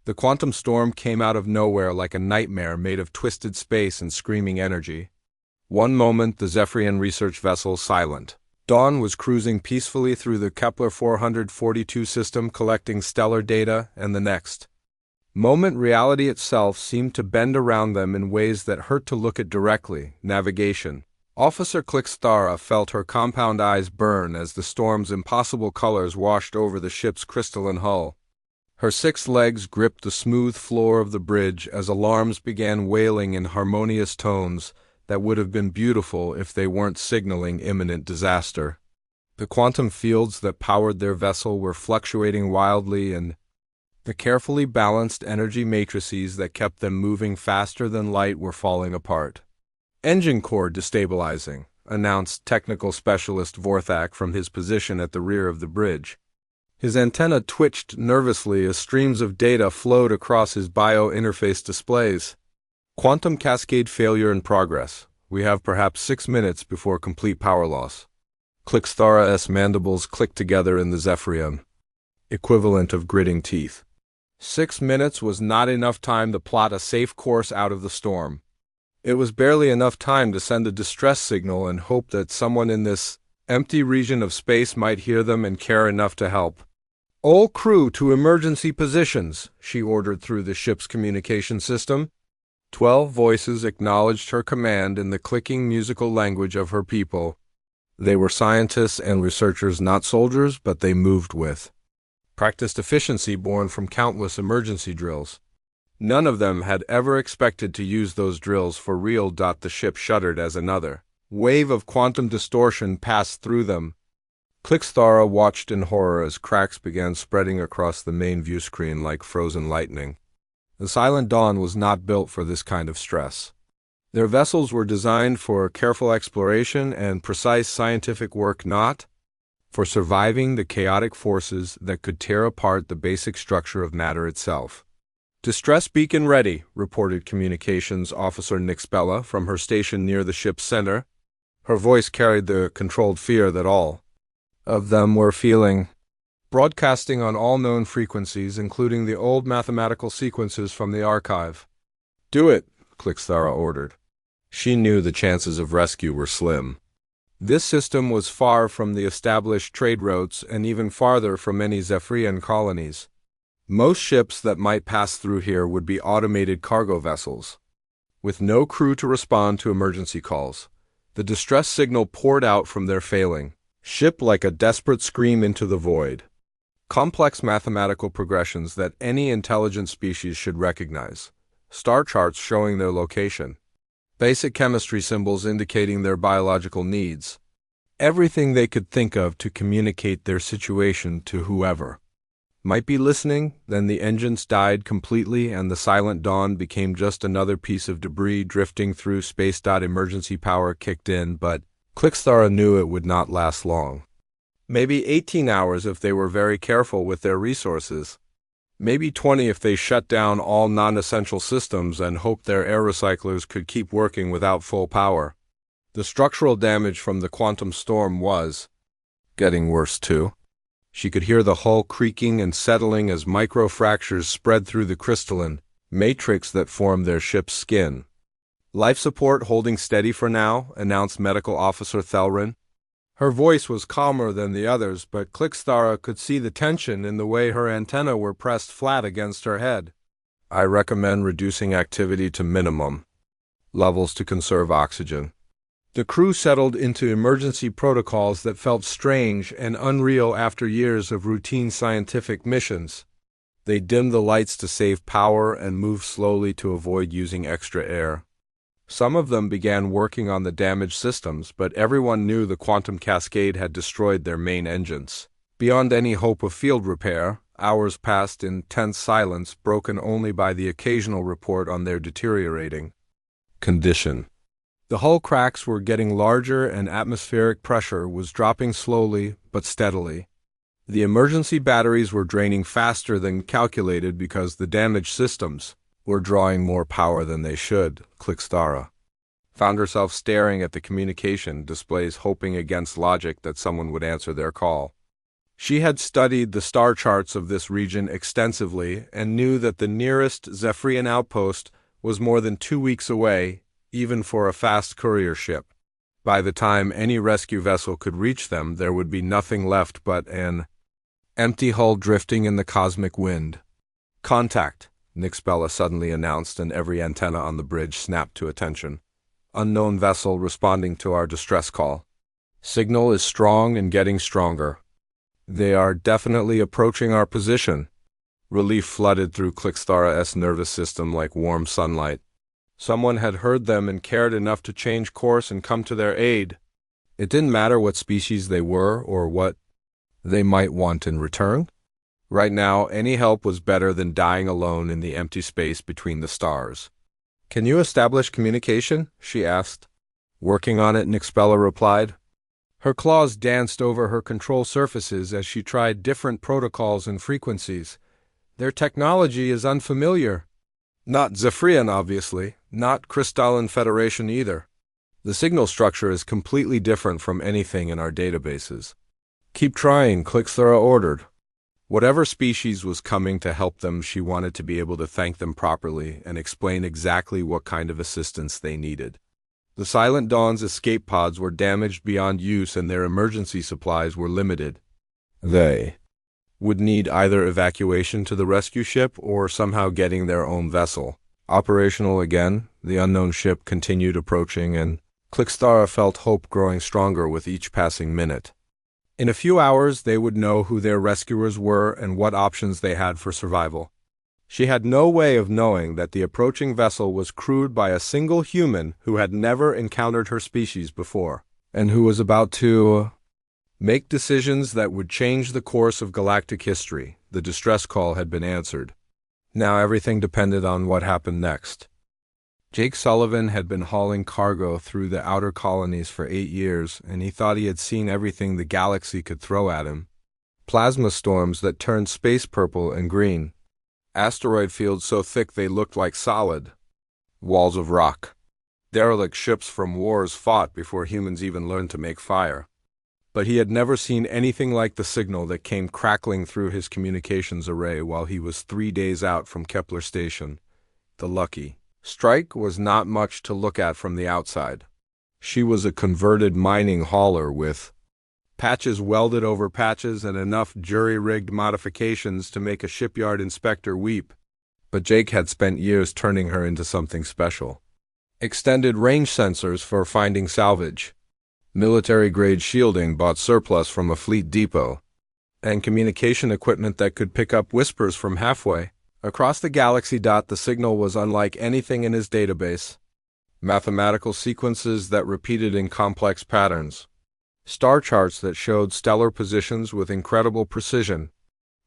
The quantum storm came out of nowhere like a nightmare made of twisted space and screaming energy. One moment, the Zephyrian research vessel silent. Dawn was cruising peacefully through the Kepler 442 system collecting stellar data, and the next moment reality itself seemed to bend around them in ways that hurt to look at directly. Navigation. Officer Clickstara felt her compound eyes burn as the storm's impossible colors washed over the ship's crystalline hull. Her 6 legs gripped the smooth floor of the bridge as alarms began wailing in harmonious tones that would have been beautiful if they weren't signaling imminent disaster. The quantum fields that powered their vessel were fluctuating wildly, and the carefully balanced energy matrices that kept them moving faster than light were falling apart. "Engine core destabilizing," announced technical specialist Vorthak from his position at the rear of the bridge. His antenna twitched nervously as streams of data flowed across his bio-interface displays. "Quantum cascade failure in progress. We have perhaps 6 minutes before complete power loss." Clickstara's mandibles clicked together in the Zephyrian, equivalent of gritting teeth. 6 minutes was not enough time to plot a safe course out of the storm. It was barely enough time to send a distress signal and hope that someone in this empty region of space might hear them and care enough to help. "All crew to emergency positions," she ordered through the ship's communication system. 12 voices acknowledged her command in the clicking musical language of her people. They were scientists and researchers, not soldiers, but they moved with practiced efficiency born from countless emergency drills. None of them had ever expected to use those drills for real. The ship shuddered as another wave of quantum distortion passed through them. Clickstara watched in horror as cracks began spreading across the main view screen like frozen lightning. The Silent Dawn was not built for this kind of stress. Their vessels were designed for careful exploration and precise scientific work, not for surviving the chaotic forces that could tear apart the basic structure of matter itself. "Distress beacon ready," reported Communications Officer Nixbella from her station near the ship's center. Her voice carried the controlled fear that all of them were feeling. "Broadcasting on all known frequencies, including the old mathematical sequences from the archive." "Do it," Clickstara ordered. She knew the chances of rescue were slim. This system was far from the established trade routes and even farther from any Zephyrian colonies. Most ships that might pass through here would be automated cargo vessels, with no crew to respond to emergency calls. The distress signal poured out from their failing ship like a desperate scream into the void. Complex mathematical progressions that any intelligent species should recognize. Star charts showing their location. Basic chemistry symbols indicating their biological needs. Everything they could think of to communicate their situation to whoever might be listening. Then the engines died completely and the Silent Dawn became just another piece of debris drifting through space. Emergency power kicked in, but Clickstara knew it would not last long. Maybe 18 hours if they were very careful with their resources. Maybe 20 if they shut down all non-essential systems and hoped their air recyclers could keep working without full power. The structural damage from the quantum storm was getting worse too. She could hear the hull creaking and settling as micro-fractures spread through the crystalline matrix that formed their ship's skin. "Life support holding steady for now," announced Medical Officer Thelrin. Her voice was calmer than the others, but Clickstara could see the tension in the way her antennae were pressed flat against her head. "I recommend reducing activity to minimum levels to conserve oxygen." The crew settled into emergency protocols that felt strange and unreal after years of routine scientific missions. They dimmed the lights to save power and moved slowly to avoid using extra air. Some of them began working on the damaged systems, but everyone knew the quantum cascade had destroyed their main engines. Beyond any hope of field repair, hours passed in tense silence, broken only by the occasional report on their deteriorating condition. The hull cracks were getting larger and atmospheric pressure was dropping slowly but steadily. The emergency batteries were draining faster than calculated because the damaged systems were drawing more power than they should. Clickstara found herself staring at the communication displays, hoping against logic that someone would answer their call. She had studied the star charts of this region extensively and knew that the nearest Zephyrian outpost was more than 2 weeks away, even for a fast courier ship. By the time any rescue vessel could reach them, there would be nothing left but an empty hull drifting in the cosmic wind. "Contact," Nixbella suddenly announced, and every antenna on the bridge snapped to attention. "Unknown vessel responding to our distress call. Signal is strong and getting stronger. They are definitely approaching our position." Relief flooded through Clickstara's nervous system like warm sunlight. Someone had heard them and cared enough to change course and come to their aid. It didn't matter what species they were or what they might want in return. Right now, any help was better than dying alone in the empty space between the stars. "Can you establish communication?" she asked. "Working on it," Nixbella replied. Her claws danced over her control surfaces as she tried different protocols and frequencies. "Their technology is unfamiliar. Not Zephyrian, obviously. Not Crystalline Federation either. The signal structure is completely different from anything in our databases." "Keep trying," Clickthera ordered. Whatever species was coming to help them, she wanted to be able to thank them properly and explain exactly what kind of assistance they needed. The Silent Dawn's escape pods were damaged beyond use and their emergency supplies were limited. They would need either evacuation to the rescue ship or somehow getting their own vessel. Operational again, the unknown ship continued approaching, and Clickstara felt hope growing stronger with each passing minute. In a few hours, they would know who their rescuers were and what options they had for survival. She had no way of knowing that the approaching vessel was crewed by a single human who had never encountered her species before, and who was about to make decisions that would change the course of galactic history. The distress call had been answered. Now everything depended on what happened next. Jake Sullivan had been hauling cargo through the outer colonies for 8 years, and he thought he had seen everything the galaxy could throw at him. Plasma storms that turned space purple and green. Asteroid fields so thick they looked like solid walls of rock. Derelict ships from wars fought before humans even learned to make fire. But he had never seen anything like the signal that came crackling through his communications array while he was 3 days out from Kepler Station. The Lucky Strike was not much to look at from the outside. She was a converted mining hauler with patches welded over patches and enough jury-rigged modifications to make a shipyard inspector weep. But Jake had spent years turning her into something special. Extended range sensors for finding salvage, military-grade shielding bought surplus from a fleet depot, and communication equipment that could pick up whispers from halfway across the galaxy. The signal was unlike anything in his database. Mathematical sequences that repeated in complex patterns. Star charts that showed stellar positions with incredible precision.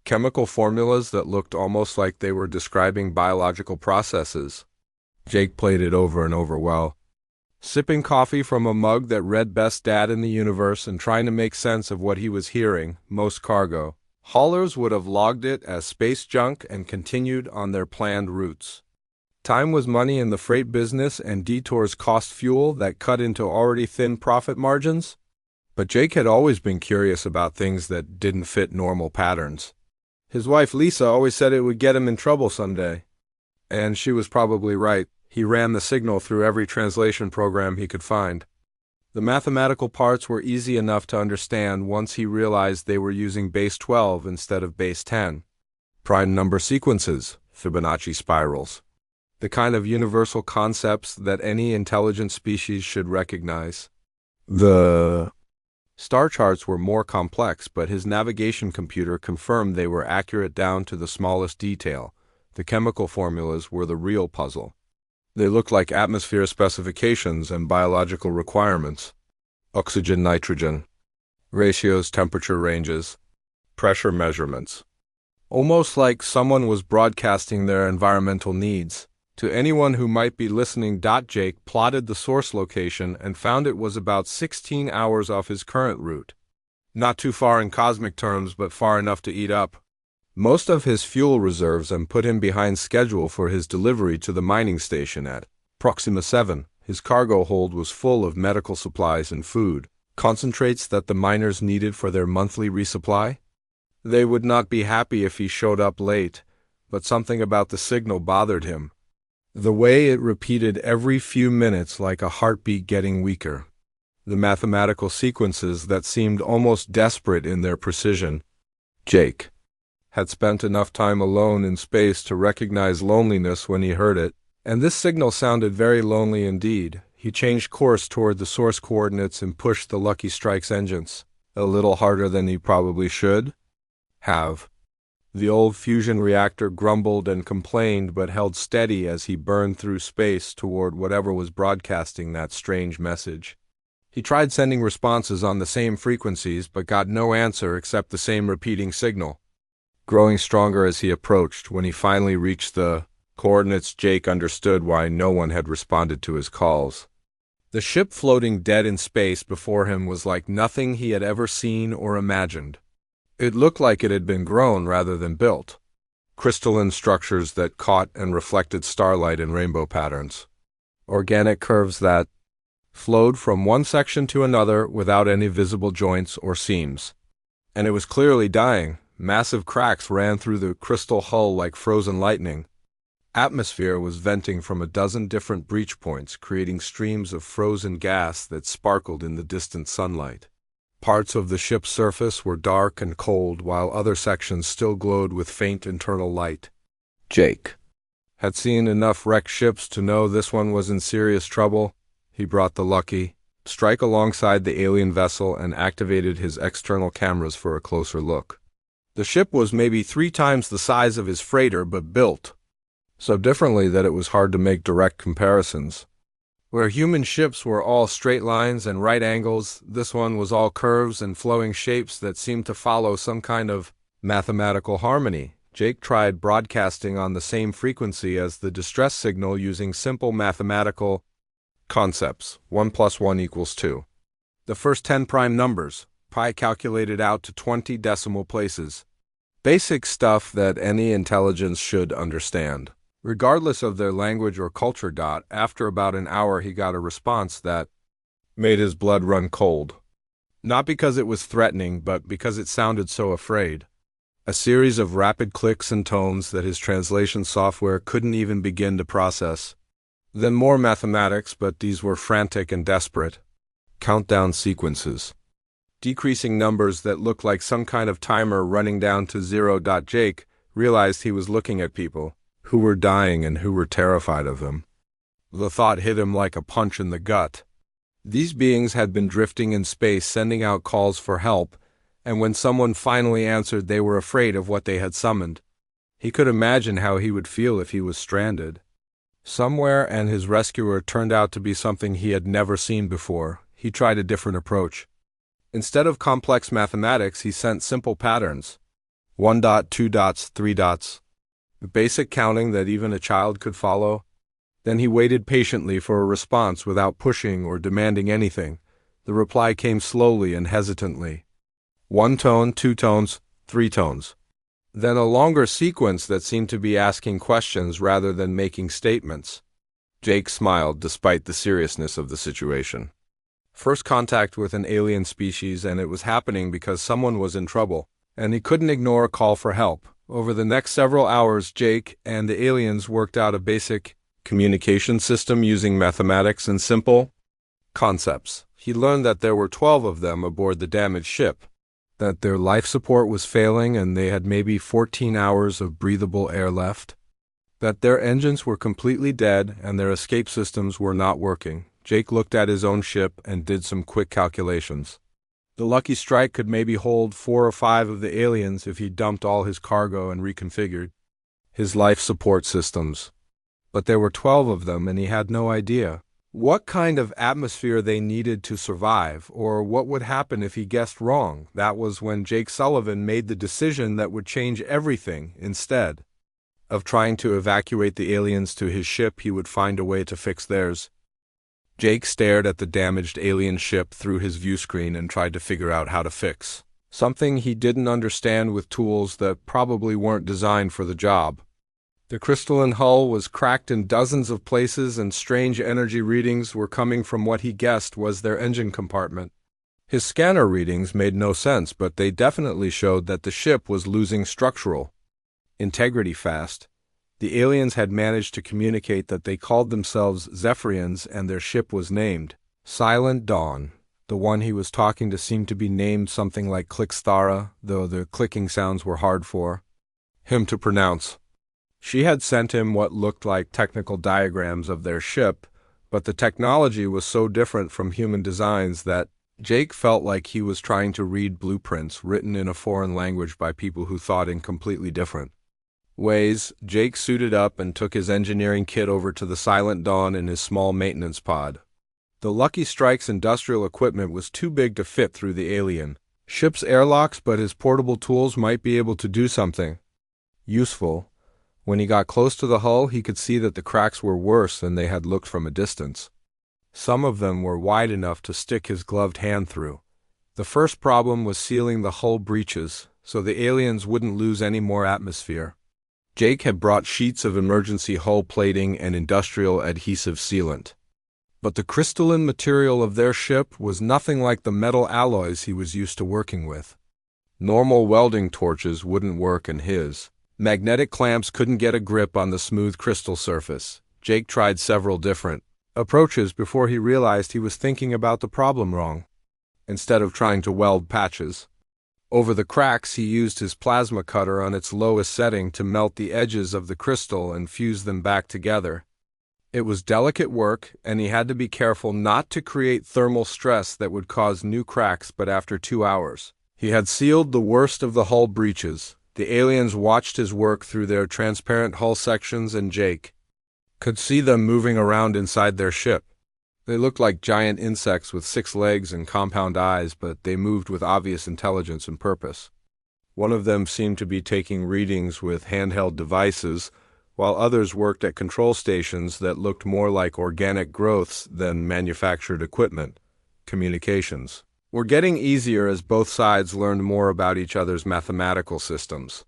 Chemical formulas that looked almost like they were describing biological processes. Jake played it over and over while sipping coffee from a mug that read Best Dad in the Universe and trying to make sense of what he was hearing. Most cargo haulers would have logged it as space junk and continued on their planned routes. Time was money in the freight business, and detours cost fuel that cut into already thin profit margins. But Jake had always been curious about things that didn't fit normal patterns. His wife Lisa always said it would get him in trouble someday. And she was probably right. He ran the signal through every translation program he could find. The mathematical parts were easy enough to understand once he realized they were using base 12 instead of base 10. Prime number sequences, Fibonacci spirals. The kind of universal concepts that any intelligent species should recognize. The star charts were more complex, but his navigation computer confirmed they were accurate down to the smallest detail. The chemical formulas were the real puzzle. They looked like atmosphere specifications and biological requirements. Oxygen-nitrogen, ratios, temperature ranges, pressure measurements. Almost like someone was broadcasting their environmental needs. To anyone who might be listening, Jake plotted the source location and found it was about 16 hours off his current route. Not too far in cosmic terms, but far enough to eat up most of his fuel reserves and put him behind schedule for his delivery to the mining station at Proxima 7. His cargo hold was full of medical supplies and food, concentrates that the miners needed for their monthly resupply. They would not be happy if he showed up late, but something about the signal bothered him. The way it repeated every few minutes like a heartbeat getting weaker. The mathematical sequences that seemed almost desperate in their precision. Jake had spent enough time alone in space to recognize loneliness when he heard it, and this signal sounded very lonely indeed. He changed course toward the source coordinates and pushed the Lucky Strike's engines, a little harder than he probably should have. The old fusion reactor grumbled and complained but held steady as he burned through space toward whatever was broadcasting that strange message. He tried sending responses on the same frequencies but got no answer except the same repeating signal. Growing stronger as he approached, when he finally reached the coordinates, Jake understood why no one had responded to his calls. The ship floating dead in space before him was like nothing he had ever seen or imagined. It looked like it had been grown rather than built. Crystalline structures that caught and reflected starlight in rainbow patterns. Organic curves that flowed from one section to another without any visible joints or seams. And it was clearly dying. Massive cracks ran through the crystal hull like frozen lightning. Atmosphere was venting from a dozen different breach points, creating streams of frozen gas that sparkled in the distant sunlight. Parts of the ship's surface were dark and cold, while other sections still glowed with faint internal light. Jake had seen enough wrecked ships to know this one was in serious trouble. He brought the Lucky Strike alongside the alien vessel and activated his external cameras for a closer look. The ship was maybe 3 times the size of his freighter, but built so differently that it was hard to make direct comparisons. Where human ships were all straight lines and right angles, this one was all curves and flowing shapes that seemed to follow some kind of mathematical harmony. Jake tried broadcasting on the same frequency as the distress signal using simple mathematical concepts. 1 + 1 = 2. The first 10 prime numbers, pi calculated out to 20 decimal places. Basic stuff that any intelligence should understand. Regardless of their language or culture. After about an hour he got a response that made his blood run cold. Not because it was threatening, but because it sounded so afraid. A series of rapid clicks and tones that his translation software couldn't even begin to process. Then more mathematics, but these were frantic and desperate. Countdown sequences. Decreasing numbers that looked like some kind of timer running down to 0. Jake realized he was looking at people who were dying and who were terrified of them. The thought hit him like a punch in the gut. These beings had been drifting in space, sending out calls for help, and when someone finally answered, they were afraid of what they had summoned. He could imagine how he would feel if he was stranded somewhere and his rescuer turned out to be something he had never seen before. He tried a different approach. Instead of complex mathematics, he sent simple patterns. 1 dot, 2 dots, 3 dots. The basic counting that even a child could follow. Then he waited patiently for a response without pushing or demanding anything. The reply came slowly and hesitantly. 1 tone, 2 tones, 3 tones. Then a longer sequence that seemed to be asking questions rather than making statements. Jake smiled despite the seriousness of the situation. First contact with an alien species, and it was happening because someone was in trouble, and he couldn't ignore a call for help. Over the next several hours, Jake and the aliens worked out a basic communication system using mathematics and simple concepts. He learned that there were 12 of them aboard the damaged ship, that their life support was failing and they had maybe 14 hours of breathable air left, that their engines were completely dead and their escape systems were not working. Jake looked at his own ship and did some quick calculations. The Lucky Strike could maybe hold 4 or 5 of the aliens if he dumped all his cargo and reconfigured his life support systems. But there were 12 of them, and he had no idea what kind of atmosphere they needed to survive, or what would happen if he guessed wrong. That was when Jake Sullivan made the decision that would change everything. Instead of trying to evacuate the aliens to his ship, he would find a way to fix theirs. Jake stared at the damaged alien ship through his view screen and tried to figure out how to fix something he didn't understand with tools that probably weren't designed for the job. The crystalline hull was cracked in dozens of places, and strange energy readings were coming from what he guessed was their engine compartment. His scanner readings made no sense, but they definitely showed that the ship was losing structural integrity fast. The aliens had managed to communicate that they called themselves Zephyrians and their ship was named Silent Dawn. The one he was talking to seemed to be named something like Clicksthara, though the clicking sounds were hard for him to pronounce. She had sent him what looked like technical diagrams of their ship, but the technology was so different from human designs that Jake felt like he was trying to read blueprints written in a foreign language by people who thought in completely different ways. Jake suited up and took his engineering kit over to the Silent Dawn in his small maintenance pod. The Lucky Strike's industrial equipment was too big to fit through the alien ship's airlocks, but his portable tools might be able to do something useful. When he got close to the hull, he could see that the cracks were worse than they had looked from a distance. Some of them were wide enough to stick his gloved hand through. The first problem was sealing the hull breaches, so the aliens wouldn't lose any more atmosphere. Jake had brought sheets of emergency hull plating and industrial adhesive sealant. But the crystalline material of their ship was nothing like the metal alloys he was used to working with. Normal welding torches wouldn't work in his. Magnetic clamps couldn't get a grip on the smooth crystal surface. Jake tried several different approaches before he realized he was thinking about the problem wrong. Instead of trying to weld patches over the cracks, he used his plasma cutter on its lowest setting to melt the edges of the crystal and fuse them back together. It was delicate work, and he had to be careful not to create thermal stress that would cause new cracks, but after 2 hours, he had sealed the worst of the hull breaches. The aliens watched his work through their transparent hull sections, and Jake could see them moving around inside their ship. They looked like giant insects with 6 legs and compound eyes, but they moved with obvious intelligence and purpose. One of them seemed to be taking readings with handheld devices, while others worked at control stations that looked more like organic growths than manufactured equipment. Communications were getting easier as both sides learned more about each other's mathematical systems.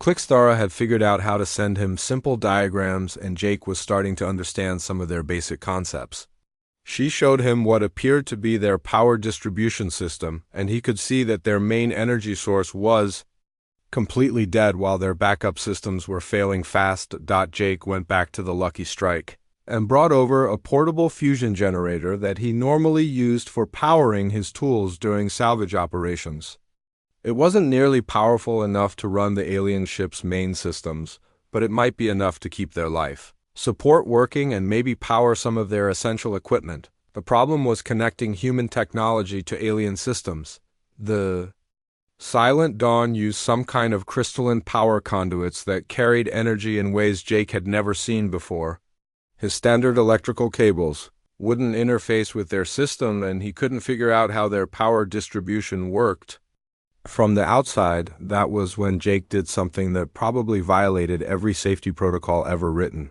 Clicksthara had figured out how to send him simple diagrams, and Jake was starting to understand some of their basic concepts. She showed him what appeared to be their power distribution system, and he could see that their main energy source was completely dead while their backup systems were failing fast. Jake went back to the Lucky Strike and brought over a portable fusion generator that he normally used for powering his tools during salvage operations. It wasn't nearly powerful enough to run the alien ship's main systems, but it might be enough to keep their life support working and maybe power some of their essential equipment. The problem was connecting human technology to alien systems. The Silent Dawn used some kind of crystalline power conduits that carried energy in ways Jake had never seen before. His standard electrical cables wouldn't interface with their system, and he couldn't figure out how their power distribution worked. From the outside, that was when Jake did something that probably violated every safety protocol ever written.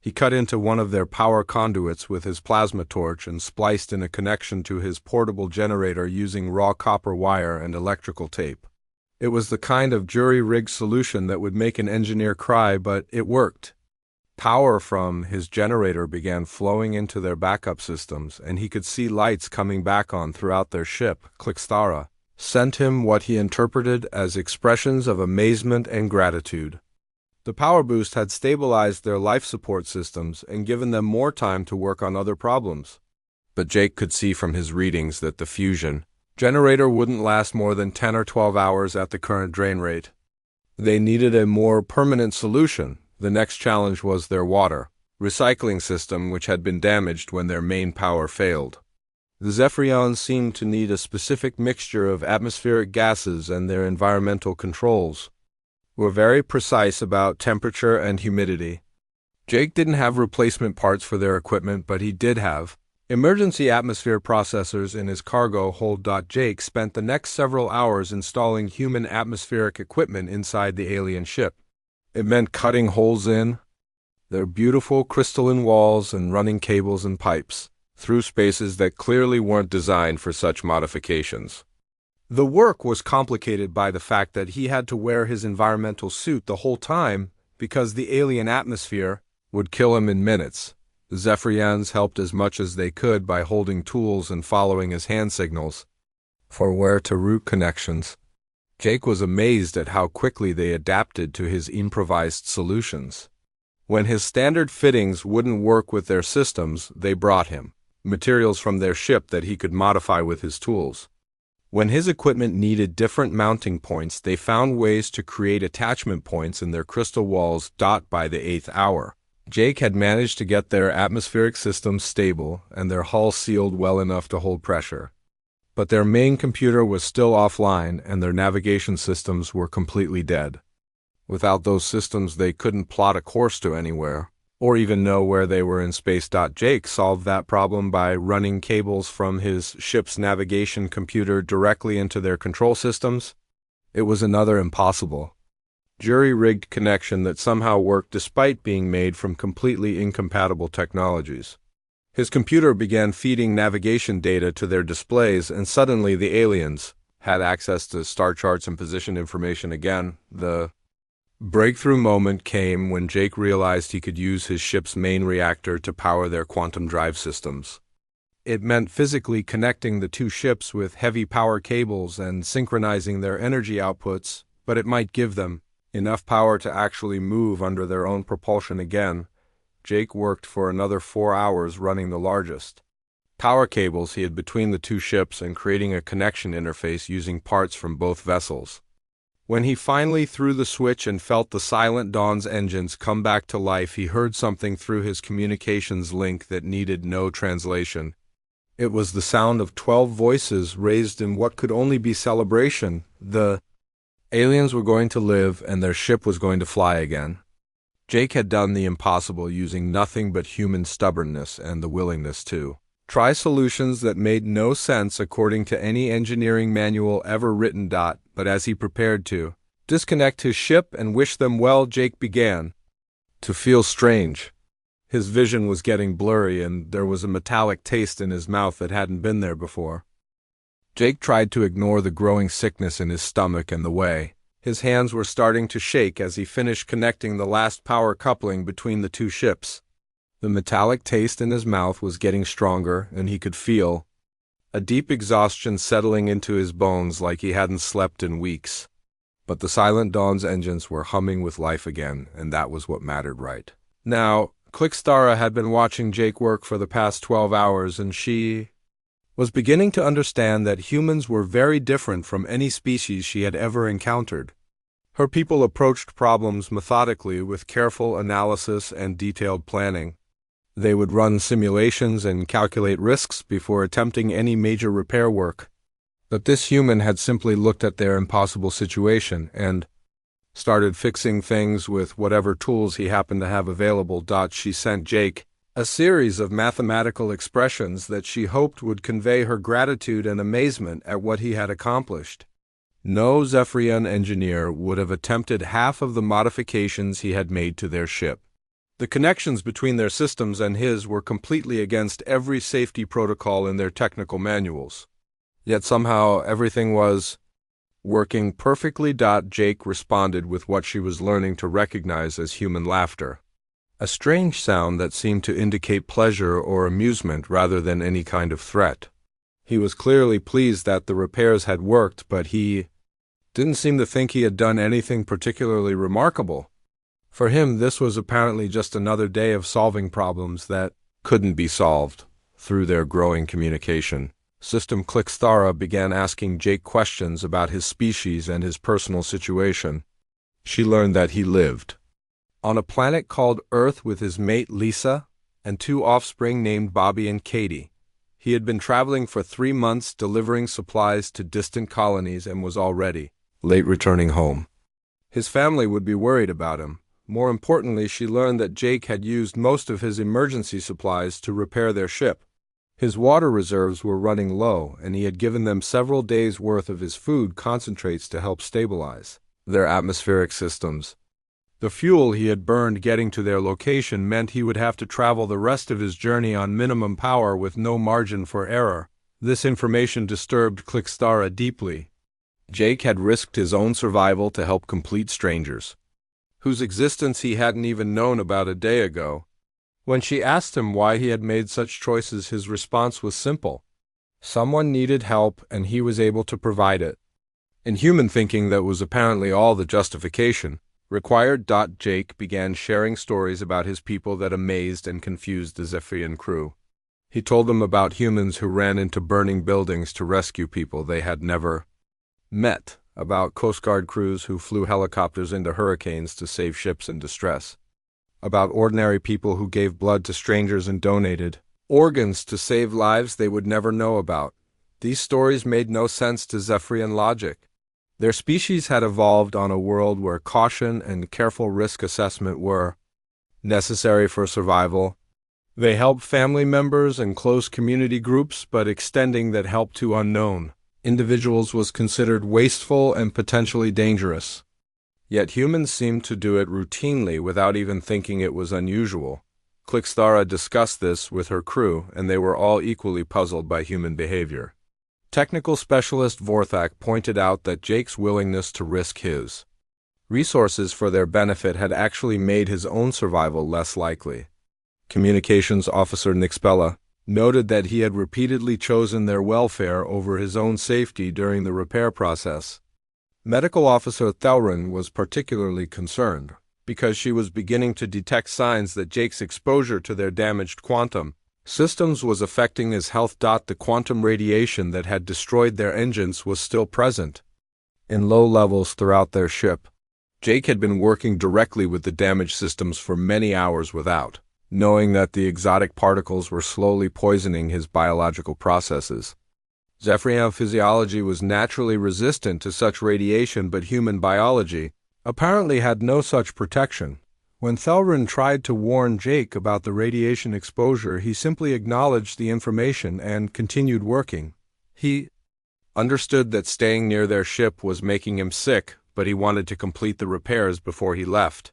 He cut into one of their power conduits with his plasma torch and spliced in a connection to his portable generator using raw copper wire and electrical tape. It was the kind of jury-rigged solution that would make an engineer cry, but it worked. Power from his generator began flowing into their backup systems, and he could see lights coming back on throughout their ship. Clicksthara sent him what he interpreted as expressions of amazement and gratitude. The power boost had stabilized their life support systems and given them more time to work on other problems. But Jake could see from his readings that the fusion generator wouldn't last more than 10 or 12 hours at the current drain rate. They needed a more permanent solution. The next challenge was their water recycling system, which had been damaged when their main power failed. The Zephyrians seemed to need a specific mixture of atmospheric gases, and their environmental controls were very precise about temperature and humidity. Jake didn't have replacement parts for their equipment, but he did have emergency atmosphere processors in his cargo hold. Jake spent the next several hours installing human atmospheric equipment inside the alien ship. It meant cutting holes in their beautiful crystalline walls and running cables and pipes through spaces that clearly weren't designed for such modifications. The work was complicated by the fact that he had to wear his environmental suit the whole time because the alien atmosphere would kill him in minutes. The Zephyrians helped as much as they could by holding tools and following his hand signals. for where to route connections. Jake was amazed at how quickly they adapted to his improvised solutions. When his standard fittings wouldn't work with their systems, they brought him materials from their ship that he could modify with his tools. When his equipment needed different mounting points, they found ways to create attachment points in their crystal walls. By the 8th hour, Jake had managed to get their atmospheric systems stable and their hull sealed well enough to hold pressure. But their main computer was still offline and their navigation systems were completely dead. Without those systems, they couldn't plot a course to anywhere, or even know where they were in space. Jake solved that problem by running cables from his ship's navigation computer directly into their control systems. It was another impossible, jury-rigged connection that somehow worked despite being made from completely incompatible technologies. His computer began feeding navigation data to their displays, and suddenly the aliens had access to star charts and position information again. The breakthrough moment came when Jake realized he could use his ship's main reactor to power their quantum drive systems. It meant physically connecting the two ships with heavy power cables and synchronizing their energy outputs, but it might give them enough power to actually move under their own propulsion again. Jake worked for another 4 hours running the largest power cables he had between the two ships and creating a connection interface using parts from both vessels. When he finally threw the switch and felt the Silent Dawn's engines come back to life, he heard something through his communications link that needed no translation. It was the sound of 12 voices raised in what could only be celebration. The aliens were going to live and their ship was going to fly again. Jake had done the impossible using nothing but human stubbornness and the willingness to try solutions that made no sense according to any engineering manual ever written. But as he prepared to disconnect his ship and wish them well, Jake began to feel strange. His vision was getting blurry and there was a metallic taste in his mouth that hadn't been there before. Jake tried to ignore the growing sickness in his stomach and the way his hands were starting to shake as he finished connecting the last power coupling between the two ships. The metallic taste in his mouth was getting stronger, and he could feel a deep exhaustion settling into his bones like he hadn't slept in weeks. But the Silent Dawn's engines were humming with life again, and that was what mattered right now. Clickstara had been watching Jake work for the past 12 hours, and she was beginning to understand that humans were very different from any species she had ever encountered. Her people approached problems methodically with careful analysis and detailed planning. They would run simulations and calculate risks before attempting any major repair work. But this human had simply looked at their impossible situation and started fixing things with whatever tools he happened to have available. She sent Jake a series of mathematical expressions that she hoped would convey her gratitude and amazement at what he had accomplished. No Zephyrian engineer would have attempted half of the modifications he had made to their ship. The connections between their systems and his were completely against every safety protocol in their technical manuals. Yet somehow everything was working perfectly. Jake responded with what she was learning to recognize as human laughter, a strange sound that seemed to indicate pleasure or amusement rather than any kind of threat. He was clearly pleased that the repairs had worked, but he didn't seem to think he had done anything particularly remarkable. For him, this was apparently just another day of solving problems that couldn't be solved. Through their growing communication system, Clickstara began asking Jake questions about his species and his personal situation. She learned that he lived on a planet called Earth with his mate Lisa and 2 offspring named Bobby and Katie. He had been traveling for 3 months delivering supplies to distant colonies and was already late returning home. His family would be worried about him. More importantly, she learned that Jake had used most of his emergency supplies to repair their ship. His water reserves were running low, and he had given them several days' worth of his food concentrates to help stabilize their atmospheric systems. The fuel he had burned getting to their location meant he would have to travel the rest of his journey on minimum power with no margin for error. This information disturbed Clickstara deeply. Jake had risked his own survival to help complete strangers, whose existence he hadn't even known about a day ago. When she asked him why he had made such choices, his response was simple. Someone needed help, and he was able to provide it. In human thinking, that was apparently all the justification required. Jake began sharing stories about his people that amazed and confused the Zephyrian crew. He told them about humans who ran into burning buildings to rescue people they had never met, about Coast Guard crews who flew helicopters into hurricanes to save ships in distress, about ordinary people who gave blood to strangers and donated organs to save lives they would never know about. These stories made no sense to Zephyrian logic. Their species had evolved on a world where caution and careful risk assessment were necessary for survival. They helped family members and close community groups, but extending that help to unknown individuals was considered wasteful and potentially dangerous. Yet humans seemed to do it routinely without even thinking it was unusual. Clixthara discussed this with her crew, and they were all equally puzzled by human behavior. Technical specialist Vorthak pointed out that Jake's willingness to risk his resources for their benefit had actually made his own survival less likely. Communications officer Nixbella noted that he had repeatedly chosen their welfare over his own safety during the repair process. Medical officer Thelrin was particularly concerned, because she was beginning to detect signs that Jake's exposure to their damaged quantum systems was affecting his health. The quantum radiation that had destroyed their engines was still present in low levels throughout their ship. Jake had been working directly with the damaged systems for many hours without knowing that the exotic particles were slowly poisoning his biological processes. Zephyrian physiology was naturally resistant to such radiation, but human biology apparently had no such protection. When Thelrin tried to warn Jake about the radiation exposure, he simply acknowledged the information and continued working. He understood that staying near their ship was making him sick, but he wanted to complete the repairs before he left.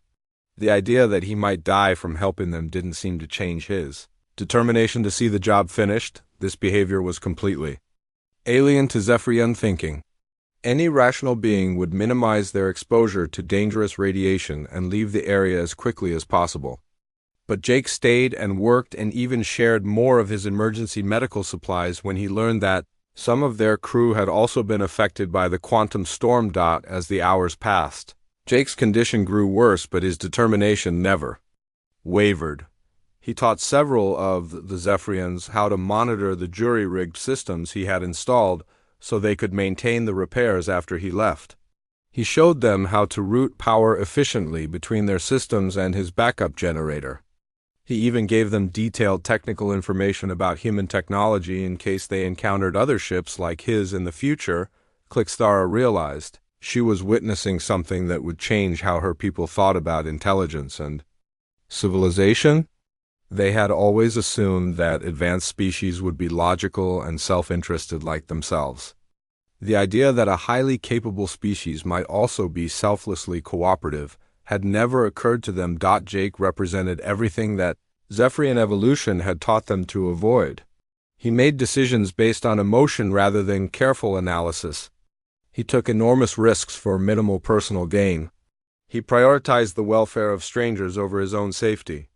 The idea that he might die from helping them didn't seem to change his determination to see the job finished. This behavior was completely alien to Zephyrian thinking. Any rational being would minimize their exposure to dangerous radiation and leave the area as quickly as possible. But Jake stayed and worked and even shared more of his emergency medical supplies when he learned that some of their crew had also been affected by the quantum storm. As the hours passed, Jake's condition grew worse, but his determination never wavered. He taught several of the Zephyrians how to monitor the jury-rigged systems he had installed so they could maintain the repairs after he left. He showed them how to route power efficiently between their systems and his backup generator. He even gave them detailed technical information about human technology in case they encountered other ships like his in the future. Clixthara realized she was witnessing something that would change how her people thought about intelligence and civilization. They had always assumed that advanced species would be logical and self-interested like themselves. The idea that a highly capable species might also be selflessly cooperative had never occurred to them. Jake represented everything that Zephyrian evolution had taught them to avoid. He made decisions based on emotion rather than careful analysis. He took enormous risks for minimal personal gain. He prioritized the welfare of strangers over his own safety.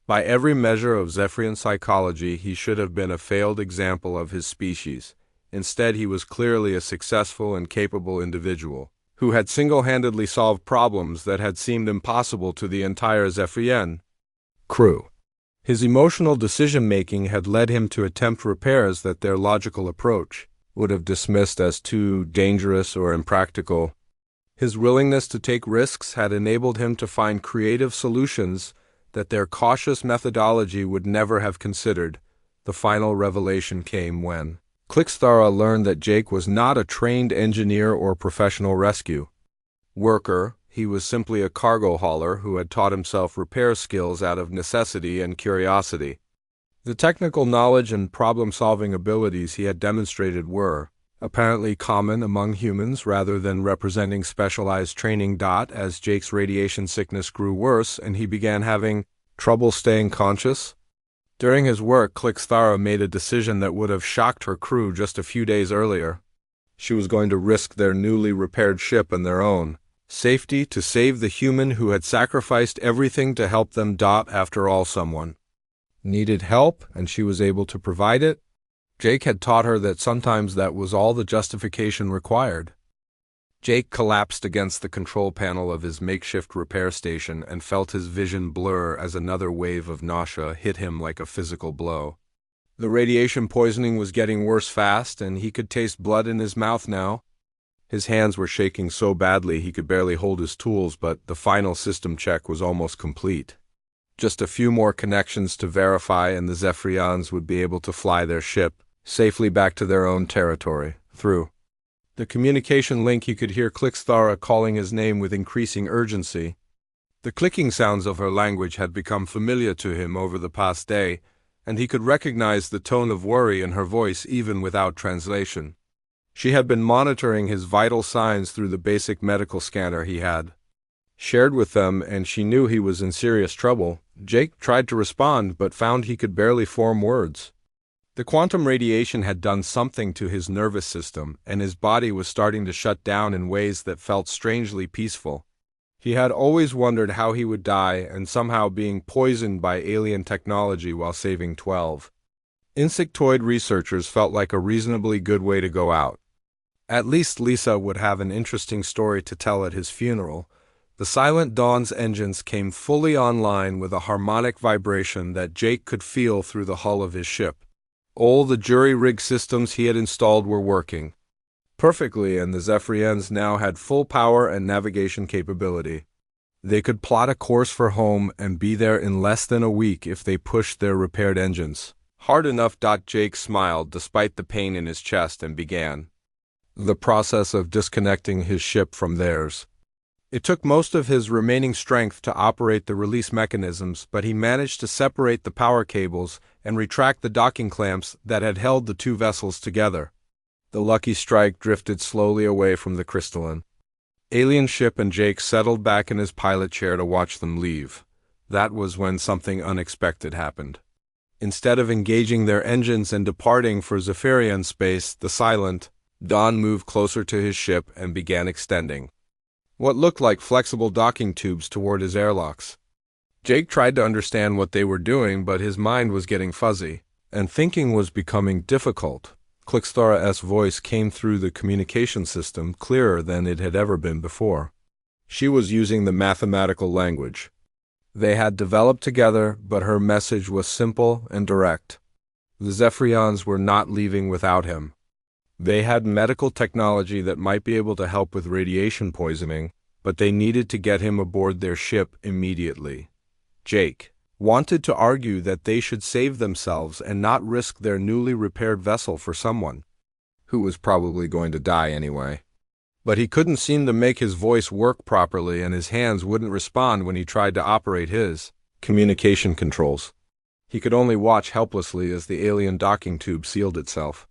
By every measure of Zephyrian psychology, he should have been a failed example of his species. Instead, he was clearly a successful and capable individual who had single-handedly solved problems that had seemed impossible to the entire Zephyrian crew. His emotional decision-making had led him to attempt repairs that their logical approach would have dismissed as too dangerous or impractical. His willingness to take risks had enabled him to find creative solutions that their cautious methodology would never have considered. The final revelation came when Clixthara learned that Jake was not a trained engineer or professional rescue worker. He was simply a cargo hauler who had taught himself repair skills out of necessity and curiosity. The technical knowledge and problem-solving abilities he had demonstrated were apparently common among humans rather than representing specialized training. As Jake's radiation sickness grew worse and he began having trouble staying conscious during his work, Clixthara made a decision that would have shocked her crew just a few days earlier. She was going to risk their newly repaired ship and their own safety to save the human who had sacrificed everything to help them. After all, someone needed help, and she was able to provide it. Jake had taught her that sometimes that was all the justification required. Jake collapsed against the control panel of his makeshift repair station and felt his vision blur as another wave of nausea hit him like a physical blow. The radiation poisoning was getting worse fast, and he could taste blood in his mouth now. His hands were shaking so badly he could barely hold his tools, but the final system check was almost complete. Just a few more connections to verify, and the Zephyrians would be able to fly their ship safely back to their own territory. Through the communication link, he could hear Clixthara calling his name with increasing urgency. The clicking sounds of her language had become familiar to him over the past day, and he could recognize the tone of worry in her voice even without translation. She had been monitoring his vital signs through the basic medical scanner he had shared with them, and she knew he was in serious trouble. Jake tried to respond, but found he could barely form words. The quantum radiation had done something to his nervous system, and his body was starting to shut down in ways that felt strangely peaceful. He had always wondered how he would die, and somehow being poisoned by alien technology while saving 12 insectoid researchers felt like a reasonably good way to go out. At least Lisa would have an interesting story to tell at his funeral. The Silent Dawn's engines came fully online with a harmonic vibration that Jake could feel through the hull of his ship. All the jury-rig systems he had installed were working perfectly, and the Zephyrians now had full power and navigation capability. They could plot a course for home and be there in less than a week if they pushed their repaired engines hard enough. Jake smiled despite the pain in his chest and began the process of disconnecting his ship from theirs. It took most of his remaining strength to operate the release mechanisms, but he managed to separate the power cables and retract the docking clamps that had held the two vessels together. The Lucky Strike drifted slowly away from the crystalline alien ship, and Jake settled back in his pilot chair to watch them leave. That was when something unexpected happened. Instead of engaging their engines and departing for Zephyrian space, the Silent Dawn moved closer to his ship and began extending what looked like flexible docking tubes toward his airlocks. Jake tried to understand what they were doing, but his mind was getting fuzzy, and thinking was becoming difficult. Clixthara's voice came through the communication system clearer than it had ever been before. She was using the mathematical language they had developed together, but her message was simple and direct. The Zephyrians were not leaving without him. They had medical technology that might be able to help with radiation poisoning, but they needed to get him aboard their ship immediately. Jake wanted to argue that they should save themselves and not risk their newly repaired vessel for someone who was probably going to die anyway. But he couldn't seem to make his voice work properly, and his hands wouldn't respond when he tried to operate his communication controls. He could only watch helplessly as the alien docking tube sealed itself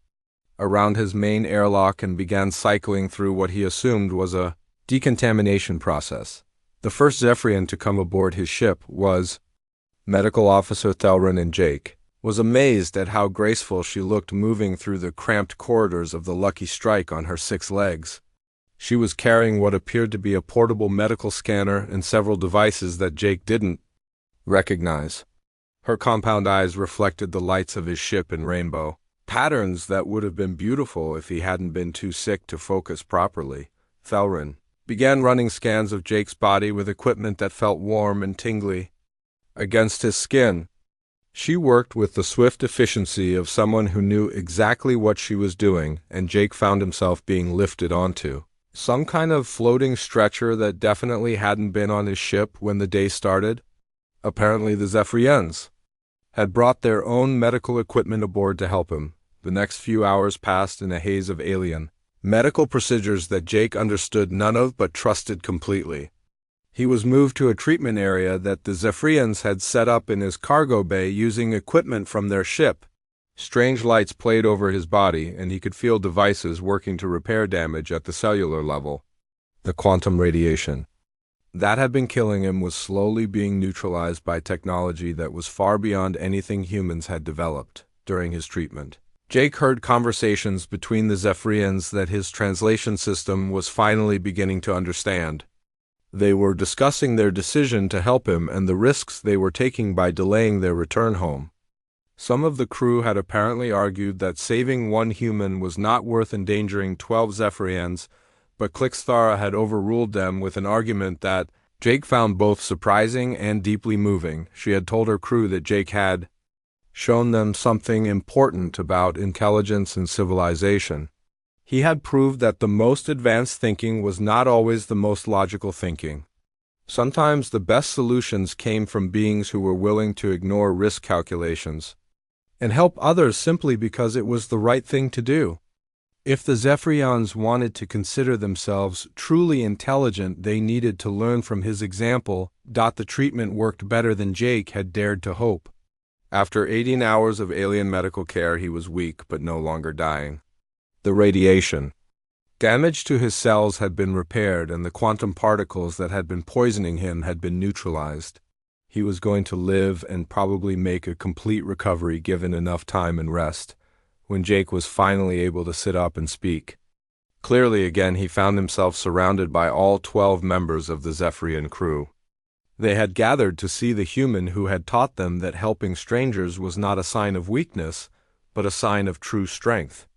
around his main airlock and began cycling through what he assumed was a decontamination process. The first Zephyrian to come aboard his ship was Medical Officer Thelrin, and Jake was amazed at how graceful she looked moving through the cramped corridors of the Lucky Strike on her 6 legs. She was carrying what appeared to be a portable medical scanner and several devices that Jake didn't recognize. Her compound eyes reflected the lights of his ship in rainbow patterns that would have been beautiful if he hadn't been too sick to focus properly. Thelrin began running scans of Jake's body with equipment that felt warm and tingly against his skin. She worked with the swift efficiency of someone who knew exactly what she was doing, and Jake found himself being lifted onto some kind of floating stretcher that definitely hadn't been on his ship when the day started. Apparently the Zephyrians had brought their own medical equipment aboard to help him. The next few hours passed in a haze of alien medical procedures that Jake understood none of but trusted completely. He was moved to a treatment area that the Zephyrians had set up in his cargo bay using equipment from their ship. Strange lights played over his body, and he could feel devices working to repair damage at the cellular level. The quantum radiation that had been killing him was slowly being neutralized by technology that was far beyond anything humans had developed during his treatment. Jake heard conversations between the Zephyrians that his translation system was finally beginning to understand. They were discussing their decision to help him and the risks they were taking by delaying their return home. Some of the crew had apparently argued that saving one human was not worth endangering 12 Zephyrians, but Clixthara had overruled them with an argument that Jake found both surprising and deeply moving. She had told her crew that Jake had shown them something important about intelligence and civilization. He had proved that the most advanced thinking was not always the most logical thinking. Sometimes the best solutions came from beings who were willing to ignore risk calculations and help others simply because it was the right thing to do. If the Zephyrians wanted to consider themselves truly intelligent, they needed to learn from his example. The treatment worked better than Jake had dared to hope. After 18 hours of alien medical care, he was weak but no longer dying. The radiation damage to his cells had been repaired, and the quantum particles that had been poisoning him had been neutralized. He was going to live and probably make a complete recovery given enough time and rest. When Jake was finally able to sit up and speak clearly again, he found himself surrounded by all 12 members of the Zephyrian crew. They had gathered to see the human who had taught them that helping strangers was not a sign of weakness, but a sign of true strength.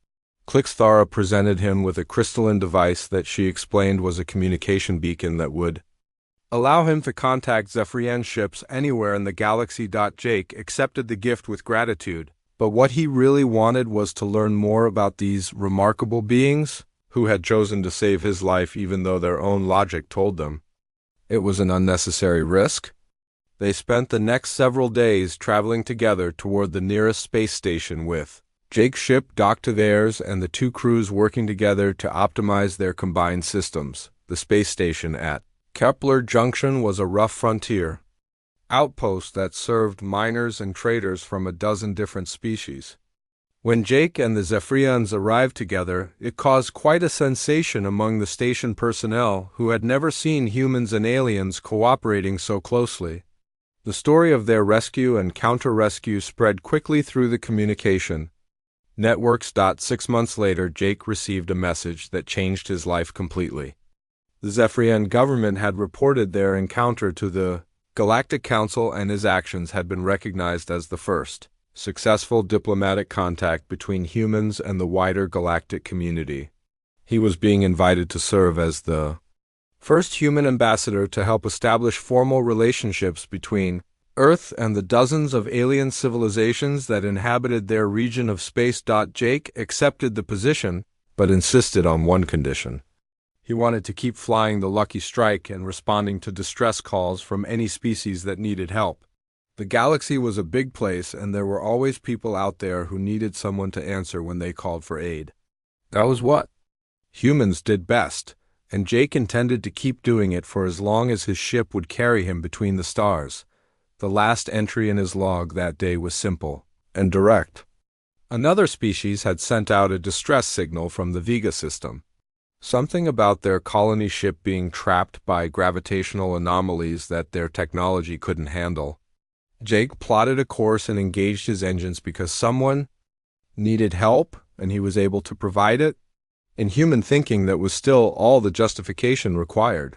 Clixthara presented him with a crystalline device that she explained was a communication beacon that would allow him to contact Zephyrian ships anywhere in the galaxy. Jake accepted the gift with gratitude, but what he really wanted was to learn more about these remarkable beings who had chosen to save his life even though their own logic told them it was an unnecessary risk. They spent the next several days traveling together toward the nearest space station with Jake's ship docked to theirs and the two crews working together to optimize their combined systems. The space station at Kepler Junction was a rough frontier outpost that served miners and traders from a dozen different species. When Jake and the Zephyrians arrived together, it caused quite a sensation among the station personnel who had never seen humans and aliens cooperating so closely. The story of their rescue and counter-rescue spread quickly through the communication networks. 6 months later, Jake received a message that changed his life completely. The Zephyrian government had reported their encounter to the Galactic Council, and his actions had been recognized as the first successful diplomatic contact between humans and the wider galactic community. He was being invited to serve as the first human ambassador to help establish formal relationships between Earth and the dozens of alien civilizations that inhabited their region of space. Jake accepted the position, but insisted on one condition. He wanted to keep flying the Lucky Strike and responding to distress calls from any species that needed help. The galaxy was a big place, and there were always people out there who needed someone to answer when they called for aid. That was what humans did best, and Jake intended to keep doing it for as long as his ship would carry him between the stars. The last entry in his log that day was simple and direct. Another species had sent out a distress signal from the Vega system. Something about their colony ship being trapped by gravitational anomalies that their technology couldn't handle. Jake plotted a course and engaged his engines because someone needed help, and he was able to provide it. In human thinking, that was still all the justification required.